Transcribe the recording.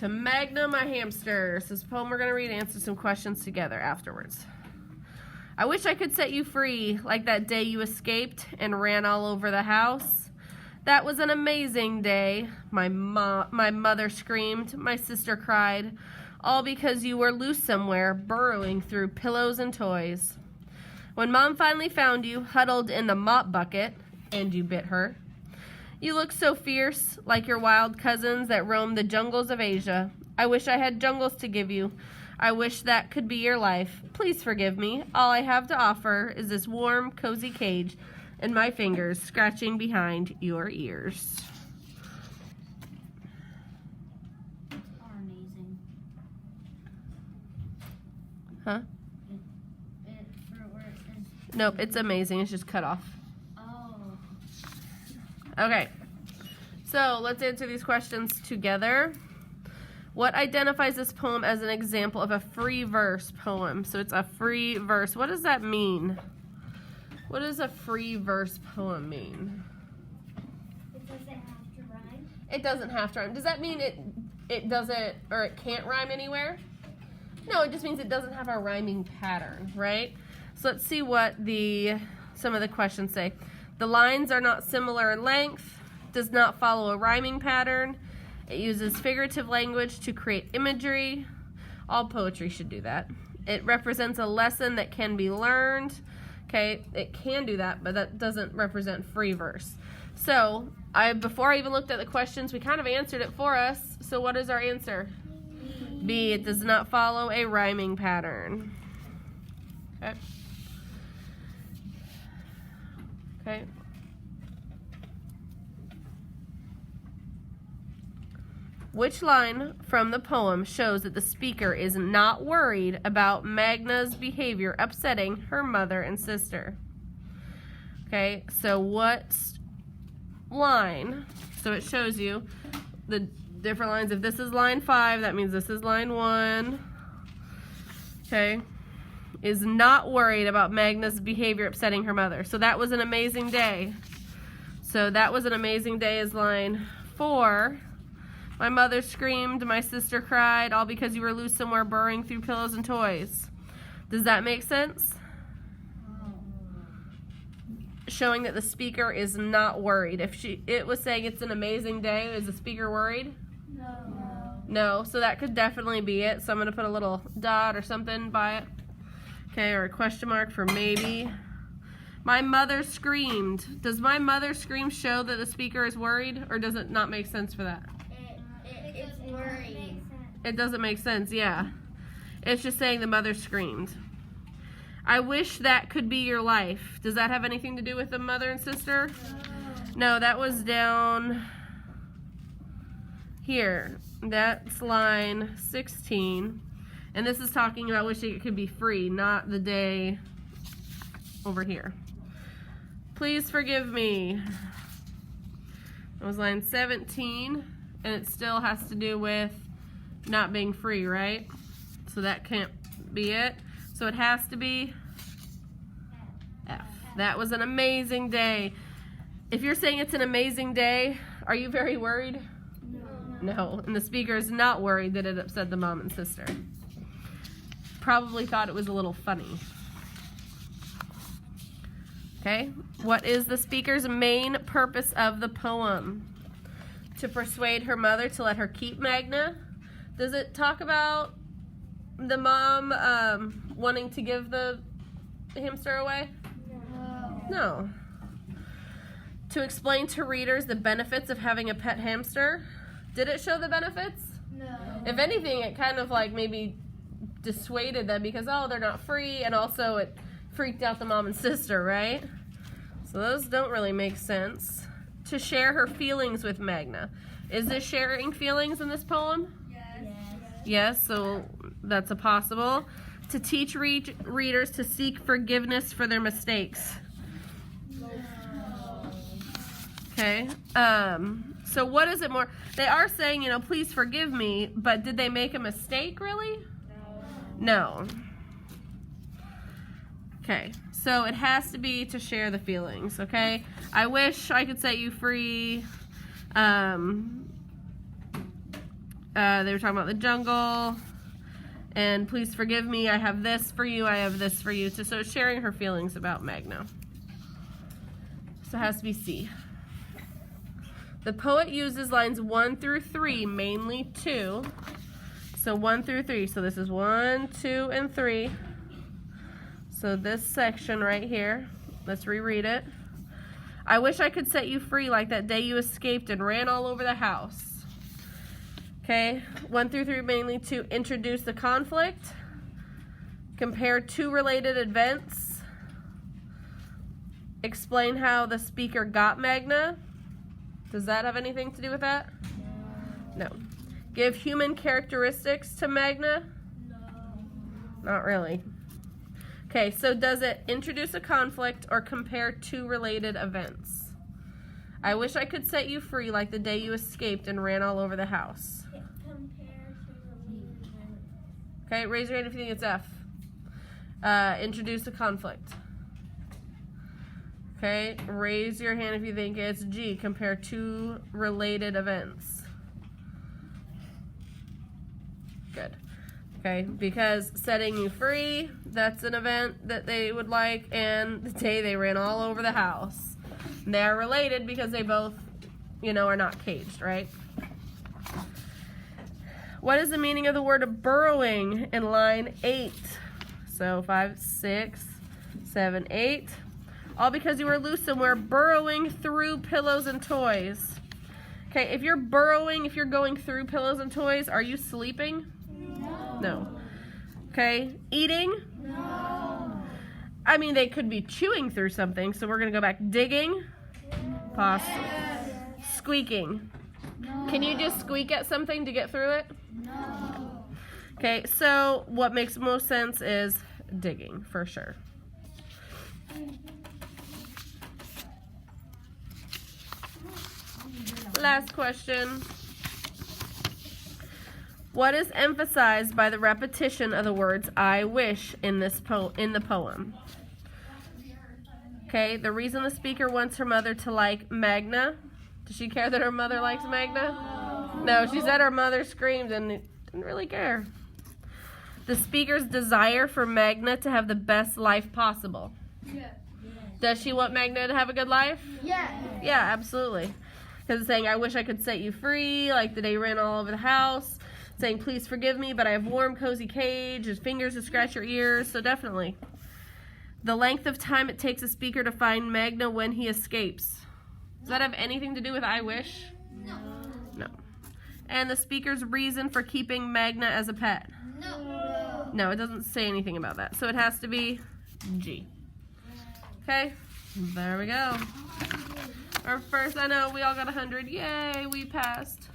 to Magna, my hamster. This is a poem we're going to read and answer some questions together afterwards. I wish I could set you free like that day you escaped and ran all over the house. That was an amazing day. My mother screamed, my sister cried, all because you were loose somewhere, burrowing through pillows and toys. When Mom finally found you, huddled in the mop bucket, and you bit her, you looked so fierce, like your wild cousins that roam the jungles of Asia. I wish I had jungles to give you. I wish that could be your life. Please forgive me. All I have to offer is this warm, cozy cage and my fingers scratching behind your ears. Amazing. Huh? Nope, it's amazing. It's just cut off. Oh. Okay. So let's answer these questions together. What identifies this poem as an example of a free verse poem? So it's a free verse. What does that mean? What does a free verse poem mean? It doesn't have to rhyme. It doesn't have to rhyme. Does that mean it doesn't, or it can't rhyme anywhere? No, it just means it doesn't have a rhyming pattern, right? So let's see what some of the questions say. The lines are not similar in length, does not follow a rhyming pattern. It uses figurative language to create imagery. All poetry should do that. It represents a lesson that can be learned. Okay, it can do that, but that doesn't represent free verse. So, before I even looked at the questions, we kind of answered it for us. So what is our answer? B. It does not follow a rhyming pattern. Okay. Okay. Which line from the poem shows that the speaker is not worried about Magna's behavior upsetting her mother and sister? Okay, so what line? So it shows you the different lines. If this is line 5, that means this is line 1. Okay, is not worried about Magna's behavior upsetting her mother. So that was an amazing day. So that was an amazing day is line 4. My mother screamed, my sister cried, all because you were loose somewhere burrowing through pillows and toys. Does that make sense? Showing that the speaker is not worried. If it was saying it's an amazing day, is the speaker worried? No. No, so that could definitely be it. So I'm going to put a little dot or something by it. Okay, or a question mark for maybe. My mother screamed. Does my mother scream show that the speaker is worried, or does it not make sense for that? It's worried. It doesn't make sense, yeah. It's just saying the mother screamed. I wish that could be your life. Does that have anything to do with the mother and sister? No, that was down here. That's line 16. And this is talking about wishing it could be free, not the day over here. Please forgive me. That was line 17. And it still has to do with not being free, right? So that can't be it. So it has to be F. That was an amazing day. If you're saying it's an amazing day, are you very worried? No. And the speaker is not worried that it upset the mom and sister. Probably thought it was a little funny. Okay. What is the speaker's main purpose of the poem? To persuade her mother to let her keep Magna. Does it talk about the mom wanting to give the hamster away? No. To explain to readers the benefits of having a pet hamster. Did it show the benefits? No. If anything, it kind of like maybe dissuaded them because, oh, they're not free, and also it freaked out the mom and sister, right? So those don't really make sense. To share her feelings with Magna. Is this sharing feelings in this poem? Yes, so that's a possible. To teach readers to seek forgiveness for their mistakes. Okay. So what is it more? They are saying, please forgive me, but did they make a mistake, really? No. Okay. So it has to be to share the feelings, okay? I wish I could set you free. They were talking about the jungle. And please forgive me, I have this for you, I have this for you. So sharing her feelings about Magna. So it has to be C. The poet uses lines 1 through 3, mainly 2. So 1 through 3. So this is 1, 2, and 3. So this section right here, let's reread it. I wish I could set you free like that day you escaped and ran all over the house. Okay, 1 through 3, mainly 2. Introduce the conflict. Compare 2 related events. Explain how the speaker got Magna. Does that have anything to do with that? No. Give human characteristics to Magna? No. Not really. Okay, so does it introduce a conflict or compare 2 related events? I wish I could set you free like the day you escaped and ran all over the house. It compares to related events. Okay, raise your hand if you think it's F. Introduce a conflict. Okay, raise your hand if you think it's G. Compare 2 related events. Good. Okay, because setting you free, that's an event that they would like, and the day they ran all over the house. And they are related because they both, are not caged, right? What is the meaning of the word burrowing in line 8? So 5, 6, 7, 8. All because you were loose and were burrowing through pillows and toys. Okay, if you're burrowing, if you're going through pillows and toys, are you sleeping? No. Okay, eating? No. I mean, they could be chewing through something, so we're going to go back. Digging? Possible. Yes. Squeaking. No. Can you just squeak at something to get through it? No. Okay, so what makes most sense is digging, for sure. Last question. What is emphasized by the repetition of the words I wish in the poem? Okay, the reason the speaker wants her mother to like Magna. Does she care that her mother likes Magna? No, she said her mother screamed and didn't really care. The speaker's desire for Magna to have the best life possible. Yes. Does she want Magna to have a good life? Yes. Yeah, absolutely. Because it's saying, I wish I could set you free, like the day you ran all over the house. Saying, please forgive me, but I have warm, cozy cage, his fingers to scratch your ears. So definitely. The length of time it takes a speaker to find Magna when he escapes. Does that have anything to do with I wish? No. No. And the speaker's reason for keeping Magna as a pet? No. No, it doesn't say anything about that. So it has to be G. Okay, there we go. Our first, I know we all got 100. Yay, we passed.